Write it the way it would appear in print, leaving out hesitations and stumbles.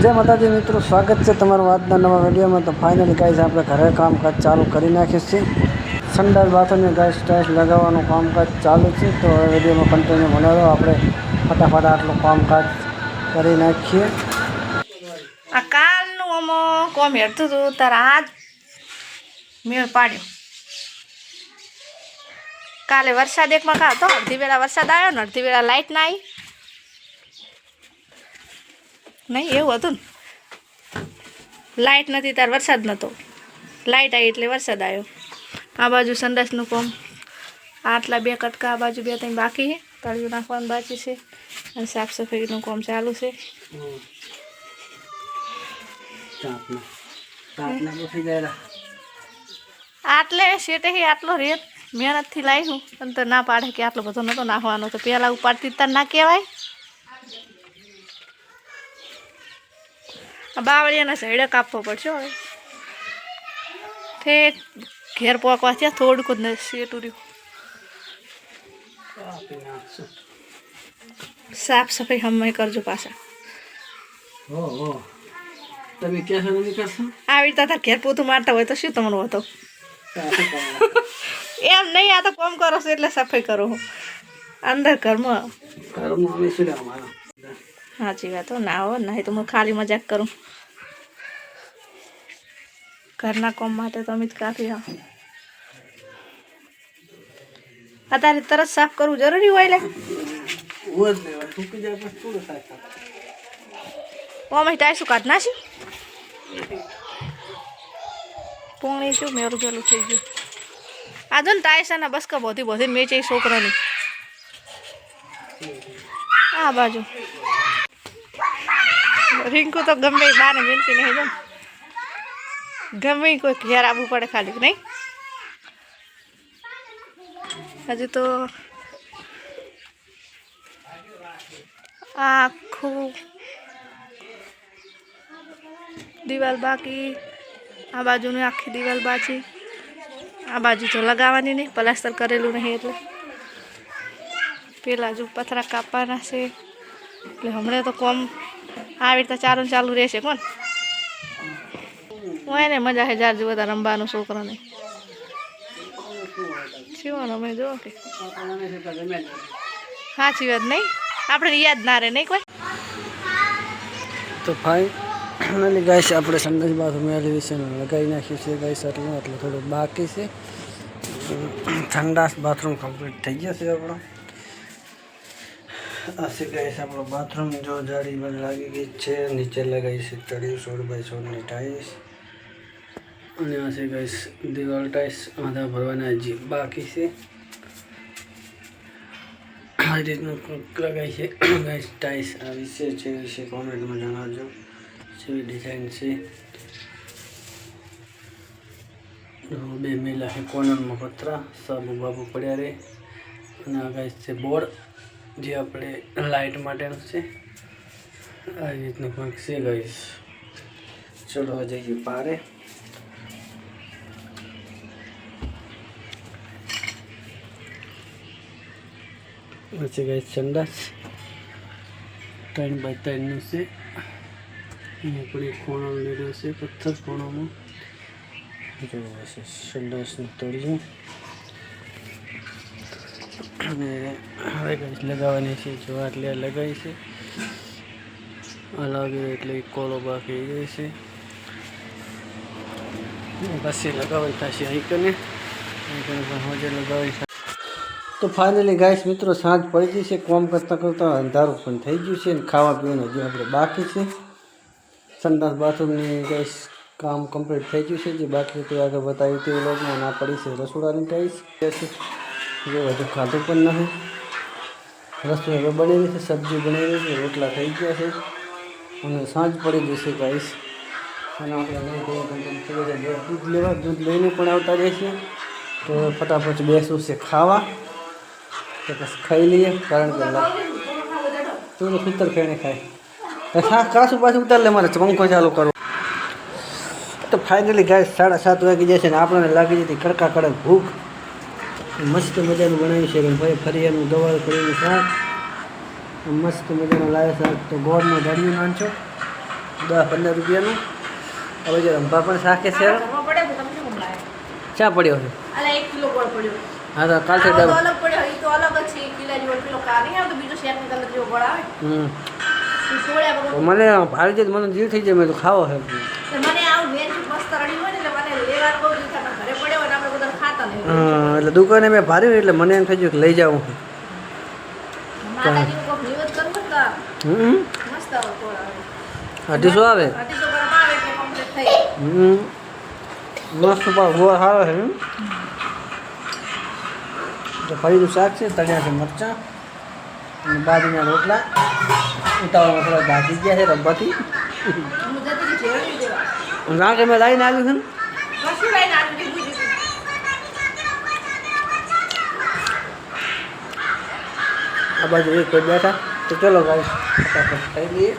जय माताजी मित्रों, स्वागत है तमारू आजना नवा वीडियो में। तो फाइनली गाइस आप घरे कामकाज चालू कर नाखी से। संडास बाथरूम में गाइस टाइल्स लगावा कामकाज चालू है। तो वीडियो में कंटिन्यू बना रहो। आप फटाफट आटलू कामकाज कर नाखीए। कालनु अमो कोम हेर्तु तो तार आज मेळ पाड्यो। काले वरसाद एक में तो अर्धी बेला वरसाद आयो ने अर्धी बेला लाइट ना आई नहीं एवं हतुं लाइट नहीं तार वरसाद नतो लाइट आई एटले वरसाद आयो। आ बाजू संडासनु काम आटला बे कटका आ बाजू बे तीन बाकी है। तळिયું नाखवानुं बाकी छे अने साफ सफाईनुं काम चालू छे। आटले शेटे ही आटलो रेत मेहनत थी लाई हूँ तो ना पाड़े कि आटलो बधो नतो नाखवानो तो पेला उपाड़ती तार ना कहेवाय। बावळियाना साइडे कापवो पड़शे हवे ठेठ घेर पोकवा थया थोड़ुंक ज सेटुं रह्युं। साफ सफाई हमें करजो पाछा। તમે ક્યાં સુધી કરશો આવી રીતે તાર ઘેર પોતું મારતા હોય તો શું તમારું હતો એમ નહીં આ તો કોમ કરો છો એટલે સફાઈ કરો અંદર ઘરમાં બેસી રહ્યા મારા સાચી વાત હો ના હો નહીં તો હું ખાલી મજાક કરું ઘરના કામ માટે તો અમે જ કાફી હા અત્યારે તરત સાફ કરવું જરૂરી હોય લે ઓમાં ટાઈસું કાઢ નાખ્યું પોણી શું મેરું પેલું થઈ ગયું આ જો ને ટાઈસાના બસકા બધી બધી મેચે છોકરાની આ બાજુ रिंकू तो गमे बार मिलती नहीं जो गमे कोई घेर आबू पड़े खाली नहीं हजू तो आखू दीवाल बाकी आ बाजू ने आखी दीवाल बाकी आ बाजू तो लगावानी नहीं प्लास्टर करेलू नहीं एटले पेला जो पथरा कापवाना छे એટલે હમણે તો કોમ આવી રીતે ચાલુ રહેશે કોણ હું એને મજા છે જાર બધા રમવાનું છોકરાને શું અમે જો કે સાચી વાત નહીં આપણે યાદ ના રહે નહીં કોઈ તો फाइनली गाइस આપણે સંડાસ બાથરૂમ એલિવેશન લગાવી નાખ્યું છે ગાइस એટલે થોડું બાકી છે સંડાસ બાથરૂમ કમ્પ્લીટ થઈ ગયો છે આપણો ऐसे गाइस आप बाथरूम जो जाड़ी में लगी गई है नीचे लगाई से तड़ी 16x16 टाइल्स और यहाँ से गाइस दीवार टाइल्स आधा भरवाना जी बाकी से आ रीतना लगाई है गाइस टाइल्स आ विषय कॉमेंट में जणावजो छेवी डिजाइन से बे मेला है कॉर्नर में पत्रा सब बाबू पड़ा रहे गाइस से बोर्ड जे अपने लाइट माटेनु छे आ रीतनु कंईक छे गाइस। चलो जईए पारे अच्छे गाइस संडास 3x3 नु छे अहींया पण एक कोणो लीधो छे पत्थर कोणामां जो हशे संडासनुं तळिયું लगावानी है जो आटले लगाई है अलग एटले कोलो बाकी गई है पछी लगावानी थशे અહીં कने होजे लगावानी। तो फाइनली गाइस मित्रों सांज पड़ी गई है काम करता करता अंधारू पण थई गयुं छे खावा पीवानुं हजू आपणे बाकी छे। संडास बाथरूमनी गाइस काम कम्प्लीट थई गयुं छे जे बाकी तो आगे बताव्युं ते व्लॉगमां ना पड़ी छे रसोડાની टाइल्स जो हजू खाधु पण नहीं रसोई हवे बनी रही है सब्जी बनी रही है रोटला थई गया है और सांज पड़ी जैसे गाइस दूध लेवा दूध लईने पण आवता रहीए तो फटाफट बेसू से खावा तो बस खाई लीए कारण के तू तो फितर फेणे खाए हाँ काशू पाछू उतार ले मारे पंखो चालू करो। तो फाइनली गाइस 7:30 वागी जैसे आपने लागी जती कड़का कड़क भूख मस्त मजा बनावी है भाई फरिया गवार फरी शाक मस्त मजा लाया शाक तो गोड़ में डाली नाचो 10-15 રૂપિયાનું. હવે જે રંભા પણ શાકે છે. ઘરમાં પડે તો તમે શું લાવે? ચા પડ્યો છે. અલા 1 કિલો ગોળ પડ્યો. હા તો કાલથી આ તો ડબ. અલગ પડ્યો, ઈ તો અલગ જ છે. 1 કિલો જેવો પેલો કા નહીં આવતો બીજો શેક ની કલર જેવો ગોળ આવે. ઈ તોડ્યા તો વગર મને ભાવી જાય મને જીવ થઈ જાય મેં તો ખાવો છે. તો મને આવું વેજ મસ્ત રડી હોય ને એટલે મને લેવાનું બહુ જ થાય. ઘરે પડ્યો હોય ને આપણે બધા ખાતા નહીં. એટલે દુકાને મેં ભાર્યું એટલે મને એમ થઈ ગયું કે લઈ જાઉં. માતાજીનું કોક નિવેદ કરવું તો મસ્ત ગોળ આવે. 250 આવે. 250 ગ્રામ આવે એટલે કમ્પ્લીટ થઈ. મસ્ત પણ ગોળ સારો છે. તો ફરીનું શાક છે, તળિયા છે મરચાં અને બાજરીના રોટલા. ઉતાવળમાં થોડા ભાજી ગયા છે રંભાથી. હું જતી હતી જેવડી દેવા. કારણ કે મેં લાવીને આવ્યું છે ને. કશું લઈને આવી દીધું જ. આ બાજુ એક કોઈ બેઠા તો ચલો ગાઈસ ફટાફટ ખાઈ લઈએ.